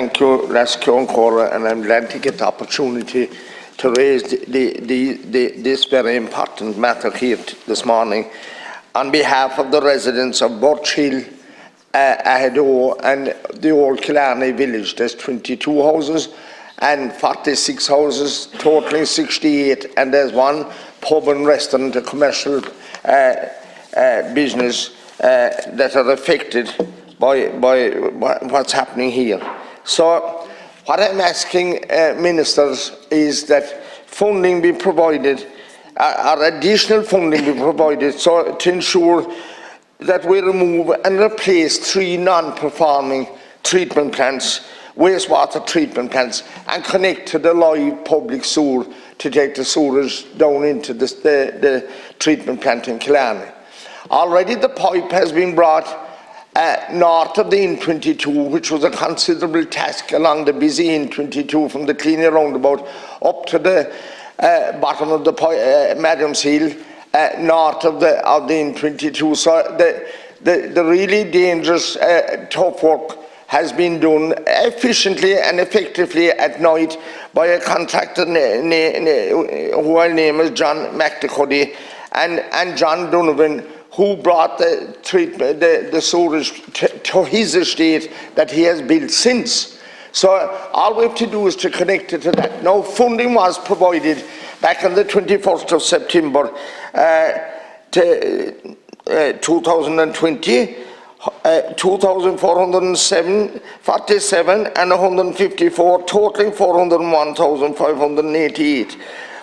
thank you, Lascio and Cora, and I'm glad to get the opportunity to raise this very important matter here this morning on behalf of the residents of Birch Hill, Ahedo, and the Old Killarney Village. There's 22 houses and 46 houses, totaling 68, and there's one pub and restaurant, a commercial business that are affected by what's happening here. So what I'm asking ministers is that funding be provided, or additional funding be provided, so to ensure that we remove and replace 3 non-performing treatment plants, wastewater treatment plants, and connect to the live public sewer to take the sewage down into the treatment plant in Killarney. Already the pipe has been brought north of the N22, which was a considerable task along the busy N22 from the Cleany roundabout up to the bottom of the Madam's Hill, north of the N22. So the really dangerous, tough work has been done efficiently and effectively at night by a contractor who I'll name as John McDicuddy and John Donovan, who brought the sewage to his estate that he has built since. So all we have to do is to connect it to that. Now, funding was provided back on the 21st of September 2020, 2,447 and 154, totaling 401,588.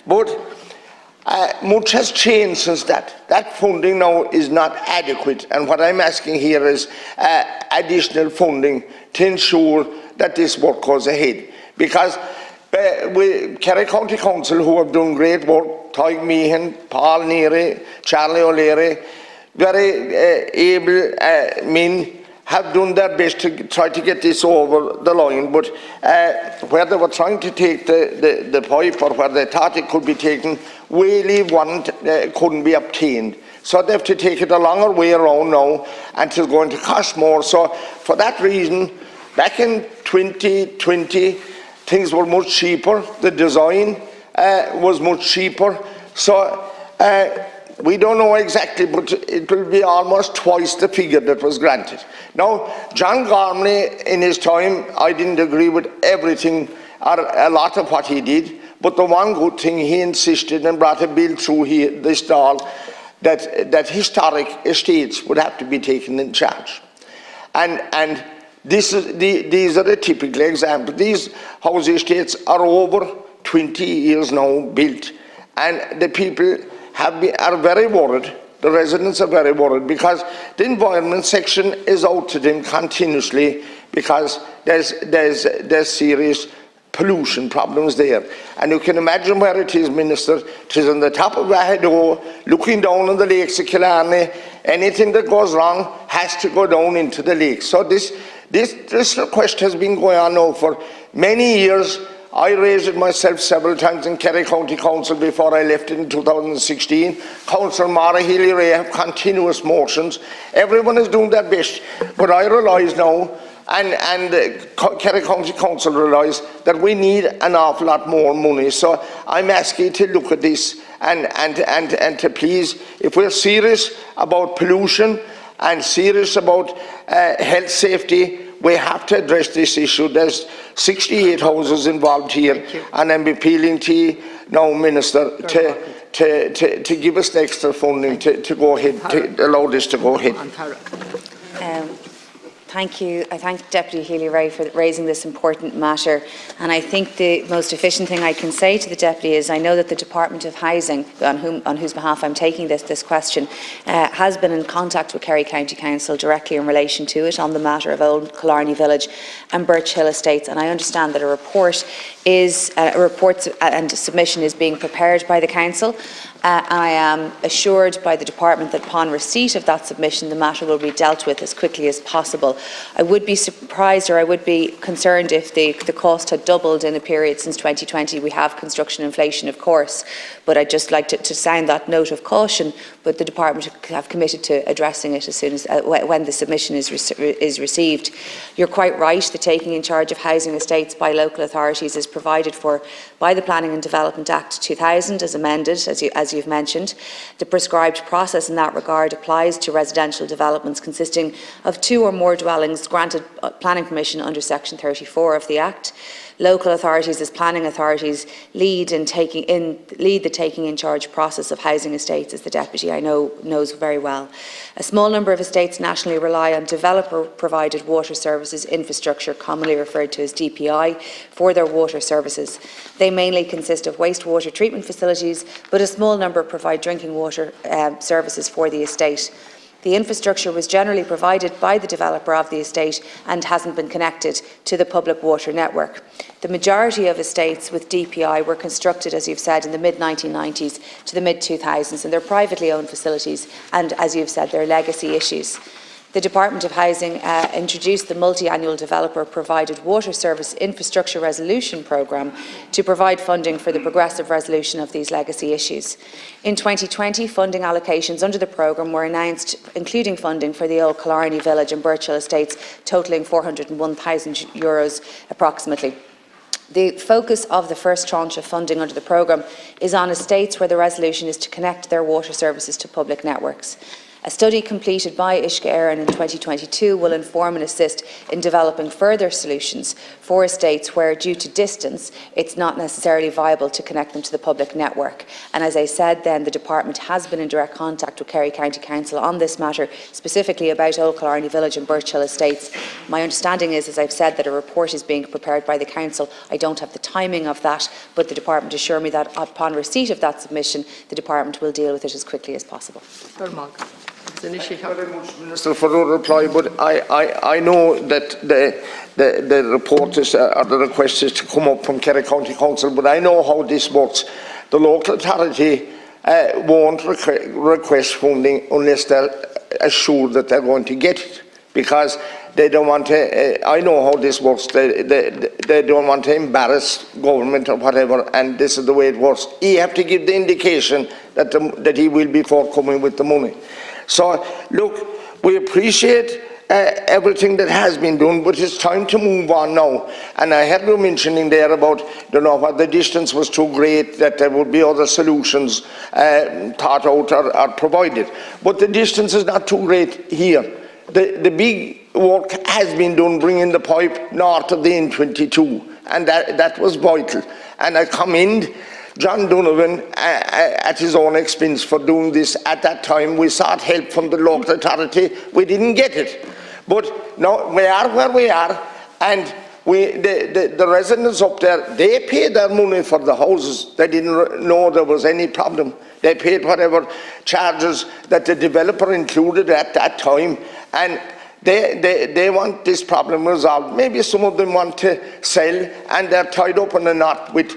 But much has changed since that. That funding now is not adequate, and what I'm asking here is additional funding to ensure that this work goes ahead. Because Kerry County Council, who have done great work, Tyg Meehan, Paul Neary, Charlie O'Leary, very able men, have done their best to try to get this over the line, but where they were trying to take the pipe, or where they thought it could be taken, whaley couldn't be obtained. So they have to take it a longer way around now, and it's going to cost more. So for that reason, back in 2020, things were much cheaper. The design was much cheaper. So we don't know exactly, but it will be almost twice the figure that was granted. Now, John Gormley, in his time, I didn't agree with everything, or a lot of what he did, but the one good thing, he insisted and brought a bill through here, this stall, that historic estates would have to be taken in charge. And these are the typical examples. These house estates are over 20 years now built, and the people are very worried. The residents are very worried because the environment section is out to them continuously, because there's serious pollution problems there. And you can imagine where it is, Minister. It is on the top of Ahedo, looking down on the lakes of Killarney. Anything that goes wrong has to go down into the lake. So this request has been going on now for many years. I raised it myself several times in Kerry County Council before I left in 2016. Councillor Danny Healy-Rae have continuous motions. Everyone is doing their best. But I realise now, and Kerry County Council realise, that we need an awful lot more money. So I'm asking you to look at this and to please, if we're serious about pollution and serious about health safety, we have to address this issue. There's 68 houses involved here, and I'm appealing to you now, Minister, to give us the extra funding to go ahead, to allow this to go ahead. Thank you. I thank Deputy Healy-Rae for raising this important matter, and I think the most efficient thing I can say to the Deputy is I know that the Department of Housing, on whose behalf I'm taking this question, has been in contact with Kerry County Council directly in relation to it on the matter of Old Killarney Village and Birch Hill Estates, and I understand that a report and submission is being prepared by the Council. I am assured by the department that upon receipt of that submission, the matter will be dealt with as quickly as possible. I would be surprised, or I would be concerned if the cost had doubled in a period since 2020. We have construction inflation, of course, but I'd just like to sound that note of caution. But the department have committed to addressing it as soon as when the submission is received. You're quite right. The taking in charge of housing estates by local authorities is provided for by the Planning and Development Act 2000, as amended, as you've mentioned. The prescribed process in that regard applies to residential developments consisting of 2 or more dwellings granted planning permission under Section 34 of the Act. Local authorities, as planning authorities, lead the taking in charge process of housing estates, as the Deputy I know knows very well. A small number of estates nationally rely on developer-provided water services infrastructure, commonly referred to as DPI, for their water services. They mainly consist of wastewater treatment facilities, but a small number provide drinking water services for the estate. The infrastructure was generally provided by the developer of the estate and hasn't been connected to the public water network. The majority of estates with DPI were constructed, as you've said, in the mid-1990s to the mid-2000s, and they're privately owned facilities, and as you've said, they're legacy issues. The Department of Housing introduced the multi-annual developer-provided water service infrastructure resolution programme to provide funding for the progressive resolution of these legacy issues. In 2020, funding allocations under the programme were announced, including funding for the Old Killarney Village and Birchill estates, totalling €401,000 approximately. The focus of the first tranche of funding under the programme is on estates where the resolution is to connect their water services to public networks. A study completed by Uisce Éireann in 2022 will inform and assist in developing further solutions for estates where, due to distance, it's not necessarily viable to connect them to the public network. And as I said then, the Department has been in direct contact with Kerry County Council on this matter, specifically about Old Killarney Village and Birchill estates. My understanding is, as I've said, that a report is being prepared by the Council. I don't have the timing of that, but the Department assure me that upon receipt of that submission, the Department will deal with it as quickly as possible. Thank you very much, Minister, for the reply, but I know that the report is, or the request is to come up from Kerry County Council, but I know how this works. The local authority won't request funding unless they're assured that they're going to get it, because they don't want to, I know how this works, they don't want to embarrass government or whatever, and this is the way it works. You have to give the indication that he will be forthcoming with the money. So, look, we appreciate everything that has been done, but it's time to move on now. And I heard you mentioning there about, what the distance was too great, that there would be other solutions thought out or provided. But the distance is not too great here. The big work has been done bringing the pipe north of the N22, and that was vital. And I commend John Donovan at his own expense for doing this at that time. We sought help from the local authority. We didn't get it. But now we are where we are, and the residents up there, they paid their money for the houses. They didn't know there was any problem. They paid whatever charges that the developer included at that time, and they want this problem resolved. Maybe some of them want to sell, and they're tied up in a knot with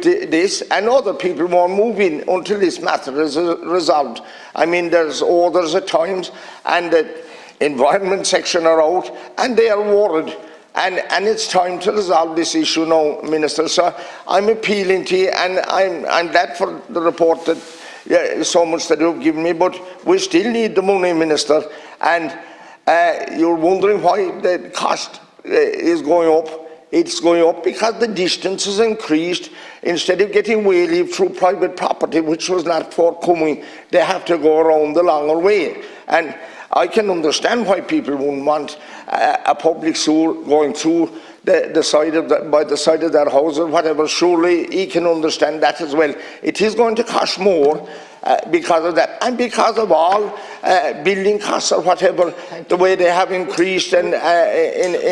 this, and other people won't move in until this matter is resolved. I mean, there's orders at times, and the environment section are out, and they are worried. And it's time to resolve this issue now, Minister. So I'm appealing to you, and I'm glad for the report that so much that you've given me, but we still need the money, Minister. And you're wondering why the cost is going up. It's going up because the distance is increased. Instead of getting waylaid through private property, which was not forthcoming, they have to go around the longer way. And I can understand why people wouldn't want a public sewer going through by the side of their house or whatever. Surely he can understand that as well. It is going to cost more, because of that, and because of all building costs or whatever, the way they have increased in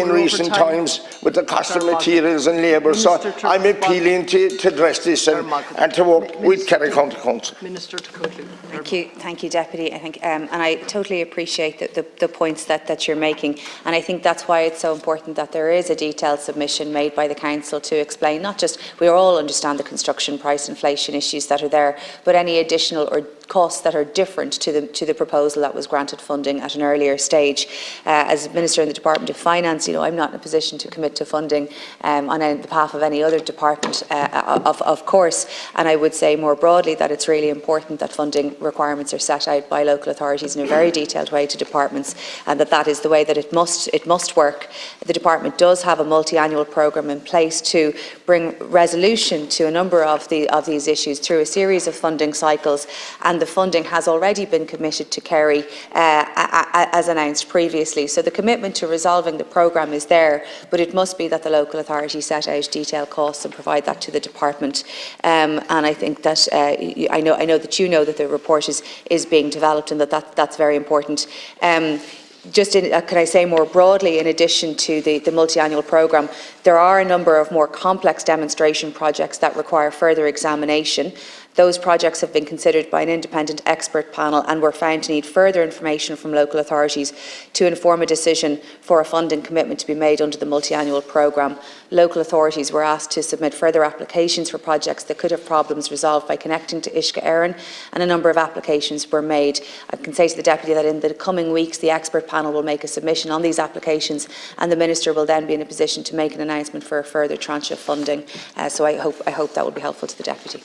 recent times with the cost of materials and labour. So I'm appealing to address this and to work with Kerry County Council. Minister to conclude. Thank you, Deputy. I think, and I totally appreciate the points that you're making, and I think that's why it's so important that there is a detailed submission made by the Council to explain not just, we all understand the construction price inflation issues that are there, but any additional or costs that are different to the proposal that was granted funding at an earlier stage. As Minister in the Department of Finance, I'm not in a position to commit to funding on behalf of any other department, of course, and I would say more broadly that it's really important that funding requirements are set out by local authorities in a very detailed way to departments, and that is the way that it must work. The department does have a multi-annual programme in place to bring resolution to a number of these issues through a series of funding cycles, and the funding has already been committed to Kerry as announced previously. So the commitment to resolving the programme is there, but it must be that the local authority set out detailed costs and provide that to the department. And I think that I know that you know that the report is being developed, and that's very important. Can I say more broadly, in addition to the multi-annual programme, there are a number of more complex demonstration projects that require further examination. Those projects have been considered by an independent expert panel and were found to need further information from local authorities to inform a decision for a funding commitment to be made under the multi-annual programme. Local authorities were asked to submit further applications for projects that could have problems resolved by connecting to Uisce Éireann, and a number of applications were made. I can say to the Deputy that in the coming weeks the expert panel will make a submission on these applications, and the Minister will then be in a position to make an announcement for a further tranche of funding. So I hope that will be helpful to the Deputy.